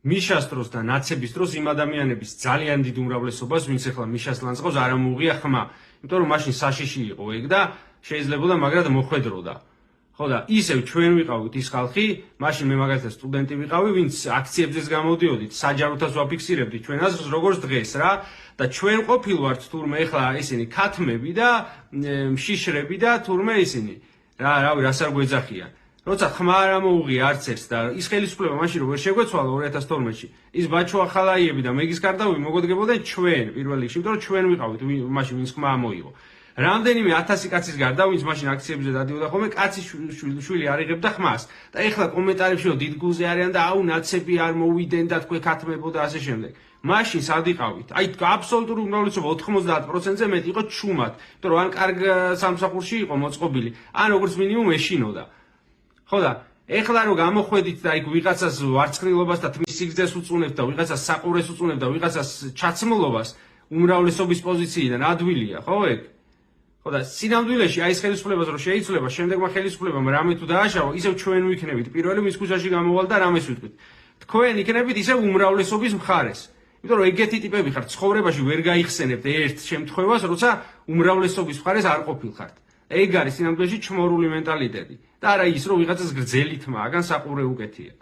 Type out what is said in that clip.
მიშას დროს და ნაცების დროს იმ ადამიანების ძალიან დიდ უმრავლესობას, ვინც ახლა მიშას ლანძღავს, არ ამოუღია ხმა. იმიტომ რომ მაშინ საშიში იყო ეგ და შეიძლებოდა მაგრად მოხვედროდა. ხო და ისევ ჩვენ ვიყავით ის ხალხი, მაშინ მე მაგალითად სტუდენტი ვიყავი, ვინც აქციებზეც გამოდიოდით, საჯაროთას ვაფიქსირებდით ჩვენ აზრს როგორც დღეს რა და ჩვენ ყოფილვართ თურმე ახლა ისინი ქათმები და შიშრები და თურმე ისინი რავი რას არ გვეძახიან. როცა ხმა არ ამოუღია არც ერთს და ის ხელისუფლება მაშინ რო ვერ შეგვეცვალა 2012-ში, ის ბაჩო ახალაიები და მეგის კარდავი მოგოდგებოდნენ ჩვენ პირველ რიგში, იმიტომ რომ ჩვენ ვიყავით მაშინ ვინც ხმა ამოიღო. რამდენიმე 1000 კაცის გარდა, ვინც მაშინ აქციებზე დადიოდა ხოლმე, კაცის შვილი არ იღებდა ხმას. და ეხლა კომენტარებში რომ დიდ გულზე არიან და აუ ნაცები არ მოვიდნენ და თქვენ ქათმებო და ასე შემდეგ. მაშინ სად იყავით? აი აბსოლუტური უმრავლესობა 90%-ზე მეტი იყო ჩუმად, იმიტომ რომ ან კარგ სამსახურში იყო მოწყობილი, ან როგორც მინიმუმ ეშინოდა. ხო და ეხლა რომ გამოხვედით და იქ ვიღაცას ვარცხნილობას და თმის სიგრძეს უწუნებთ და ვიღაცას საყურეს უწუნებთ და ვიღაცას ჩაცმულობას უმრავლესობის პოზიციიდან ადვილია, ხო ეგ? ხო და სინამდვილეში აი ეს ხელისუფლებას რო შეიცვლება, შემდეგმა ხელისუფლებამ რამე თუ დააშავა, ისევ ჩვენ ვიქნებით პირველი, ვინც ქუჩაში გამოვალ და რამეს ვიტყვით. თქვენ იქნებით ისევ უმრავლესობის მხარეს. იმიტომ რომ ეგეთი ტიპები ხართ, ცხოვრებაში ვერ გაიხსენებთ ერთ შემთხვევას, როცა უმრავლესობის მხარეს არ ყოფილხართ. ეგ არის სინამდვილეში ჩმორული მენტალიტეტი. და არა ის, რომ ვიღაცას გრძელი თმა, აგან საყურე უკეთია.